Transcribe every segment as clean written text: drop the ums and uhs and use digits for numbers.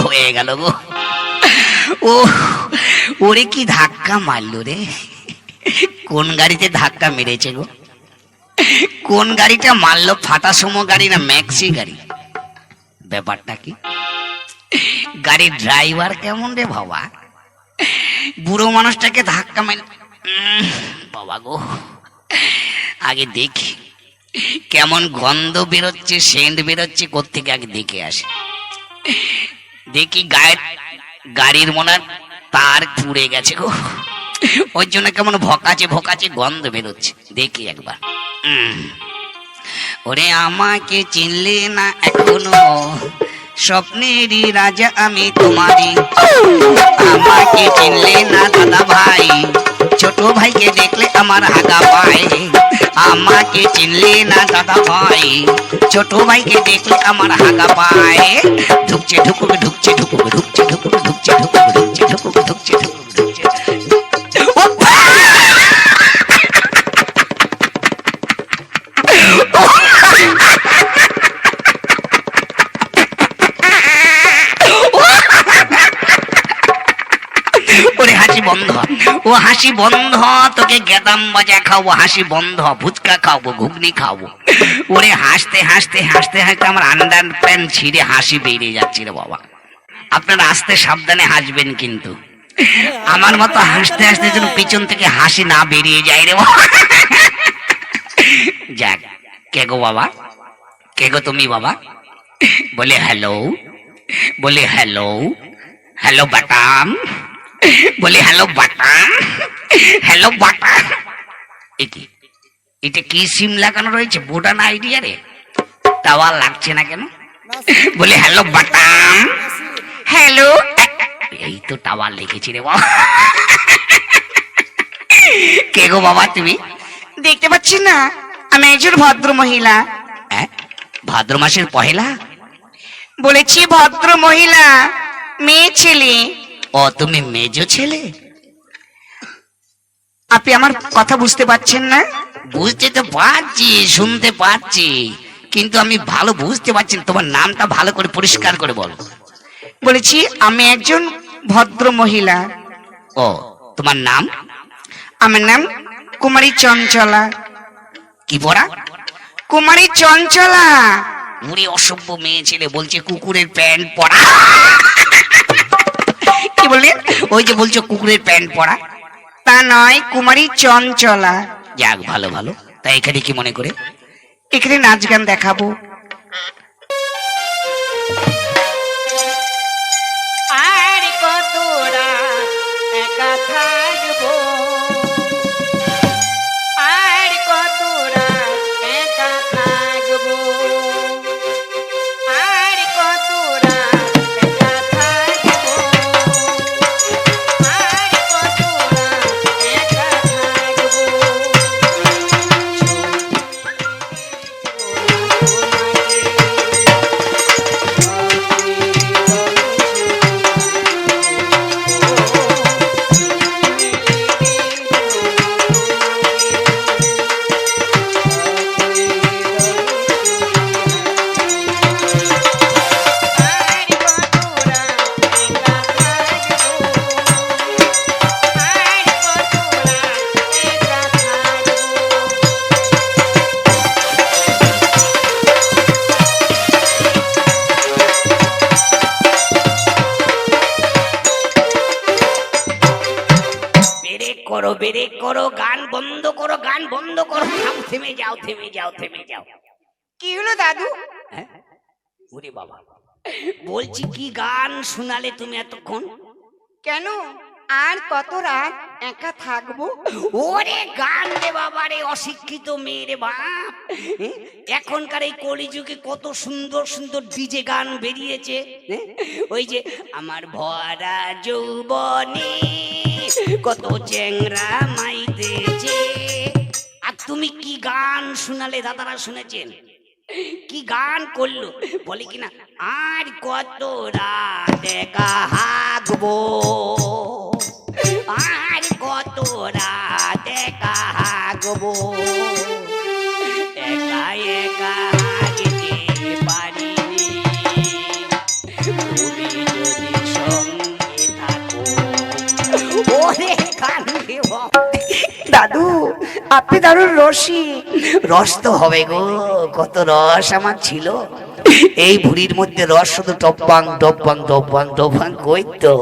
হয়ে গেল গো। ও ওরে কি ধাক্কা মারলো রে, কোন গাড়িতে ধাক্কা মেরেছে গো, কোন গাড়িটা মারলো, ফাটা সুমো গাড়ি না ম্যাক্সি গাড়ি, ব্যাপারটা কি? গাড়ির ড্রাইভার কেমন রে বাবা, বুড়ো মানুষটাকে ধাক্কা মার, বাবা গো আগে দেখি কেমন গন্ধ বেরোচ্ছে, সেন্ট বেরোচ্ছে কোত্থেকে, আগে দেখে আসে। দেখি গাড়ির মনে তার পুড়ে গেছে গো, ওই জন্য কেমন ভকাচে ভকাচে গন্ধ বেরোচ্ছে, দেখি একবার। ওরে আমাকে চিনলে না এখনো, স্বপ্নেরই রাজা আমি তোমারই, আমাকে চিনলে না দাদা ভাই, ছোট ভাইকে দেখলে আমার হাগা পায়, আমাকে চিনলে না দাদা ভাই, ছোট ভাইকে দেখলে আমার হাগা পায়, ঢুকছে ঢুকুক ঢুকছে ঢুকুক ঢুকছে ঢুকুক ঢুকছে ঢুকুক ঢুকছে ঢুকুক ঢুকছে ঢুকুক ঢুকছে। ওরে হাসি বন্ধ, ও হাসি বন্ধ, তোকে গেদাম বাজা খাবো, হাসি বন্ধ, ফুচকা খাবো, ঘুগনি খাবো। ওরে হাসতে হাসতে হাসতে হাসতে আমার আন্ডার প্যান্ট ছিঁড়ে হাসি বেরিয়ে যাচ্ছে রে বাবা। আপনারা আস্তে সাবধানে হাসবেন কিন্তু, আমার মতো হাসতে হাসতে যেন পিছন থেকে হাসি না বেরিয়ে যায় রে বাবা। যাক, কে গো বাবা, কে গো তুমি বাবা? বলে হ্যালো, বলে হ্যালো, হ্যালো বাটাম, বলে হ্যালো বাটা, হ্যালো বাটা। এটা কি সিম লাগানো রয়েছে, ভুটান আইডিয়া রে, টাওয়ার লাগছে না কেন? বলে হ্যালো বাটাম, হ্যালো, এই তো টাওয়ার লিখেছি রে বাবা। কে গো বাবা তুমি? দেখতে পাচ্ছি না আমি একজন ভদ্র মহিলা। ভাদ্র মাসের পহেলা? বলেছি ভদ্র মহিলা, মেয়ে ছেলে। ও তুমি মেজো ছেলে? আপনি আমার কথা বুঝতে পারছেন না? বুঝতে তো পারছি, শুনতে পাচ্ছি, কিন্তু আমি ভালো বুঝতে পারছি না, তোমার নামটা ভালো করে পরিষ্কার করে বলো। বলেছি আমি একজন ভদ্র মহিলা। ও তোমার নাম? আমার নাম কুমারী চঞ্চলা। কি পড়া? কুমারী চঞ্চলা। উনি অসভ্য মেয়ে ছেলে, বলছে কুকুরের প্যান্ট পরা। কি বললেন? ওই যে বলছো কুকুরের প্যান্ট পরা। তা নয়, কুমারী চঞ্চলা। যাক ভালো ভালো। তা এখানে কি মনে করে? এখানে নাচ গান দেখাবো। আর কতরা একা থাকবো, আর কতরা একা থাকবো, আর কতরা একা থাকবো, আর কতরা একা থাকবো। ব্রেক করো, গান বন্ধ করো, গান বন্ধ করো, থেমে যাও, থেমে যাও, থেমে যাও। কি হলো দাদু? ওরে বাবা, বলছি কি গান শোনালে তুমি এতক্ষণ? কেন? আর কত রাত একা থাকবো? ওরে গান রে বাবা রে, অশিক্ষিত মেয়েরে বাপ। এখনকার এই কলিযুগে কত সুন্দর সুন্দর ডিজে গান বেরিয়েছে। ওই যে আমার ভরা যৌবনে কত চ্যাংরা মাইতেছে। আর তুমি কি গান শোনালে, দাদারা শুনেছেন? কি গান করলো, বলে কিনা আর কত রাত একা হাগবো, আর কত রাত একা হাগবো, একা একা হাগতে পারিনি, তুমি যদি সঙ্গে থাকো। ওরে কান্দে বাবা। দাদু আপনি দারুণ রসিক। রস তো হবে গো, কত রস আমার ছিল। এই ভুড়ির মধ্যে রস শুধু টপাং টপাং টপাং টপাং কইতো।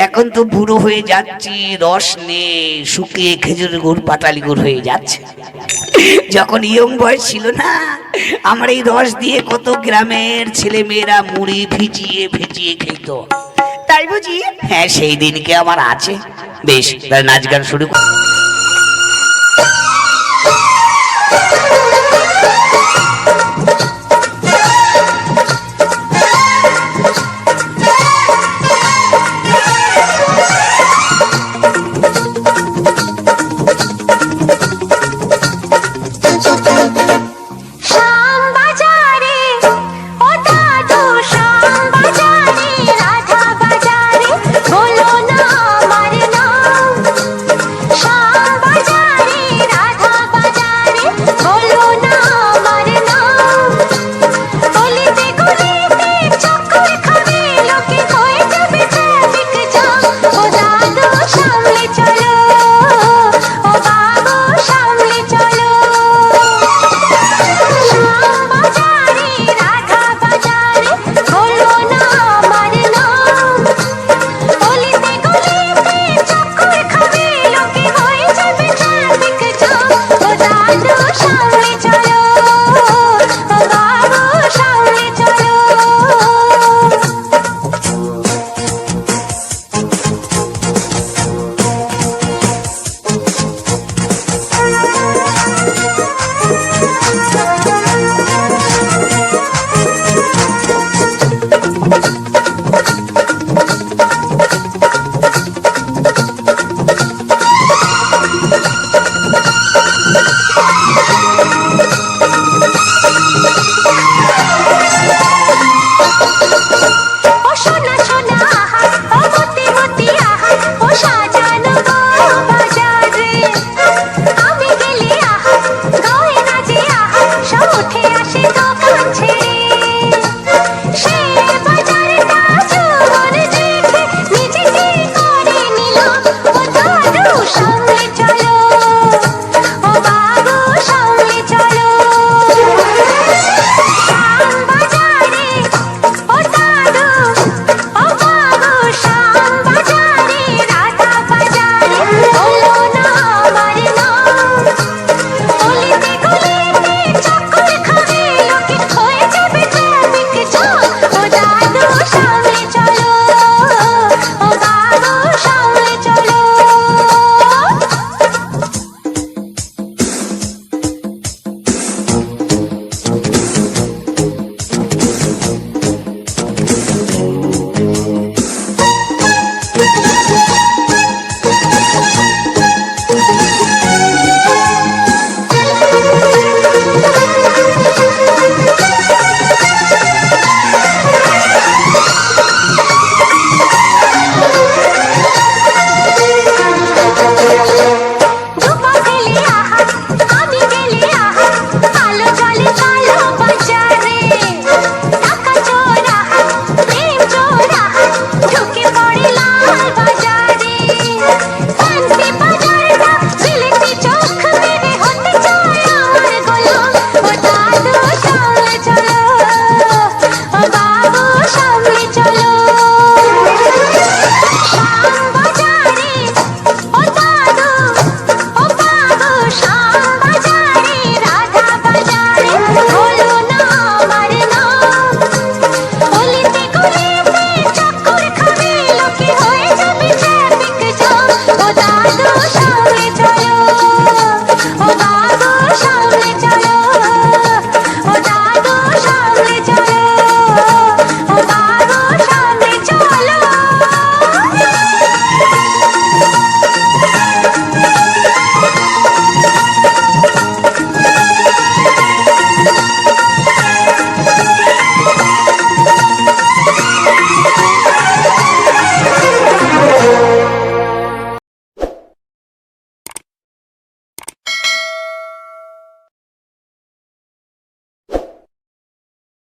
এখন তো বুড়ো হয়ে যাচ্ছি, রস নেই, শুকিয়ে খেজুর গুড় পাটালি গুড় হয়ে যাচ্ছে। যখন ইয়ং বয়স ছিল না, আমার এই রস দিয়ে কত গ্রামের ছেলে মেয়েরা মুড়ি ভিজিয়ে ভিজিয়ে খেত। তাই বুঝি? হ্যাঁ, সেই দিনকে আমার আছে। বেশ, নাচ গান শুরু কর।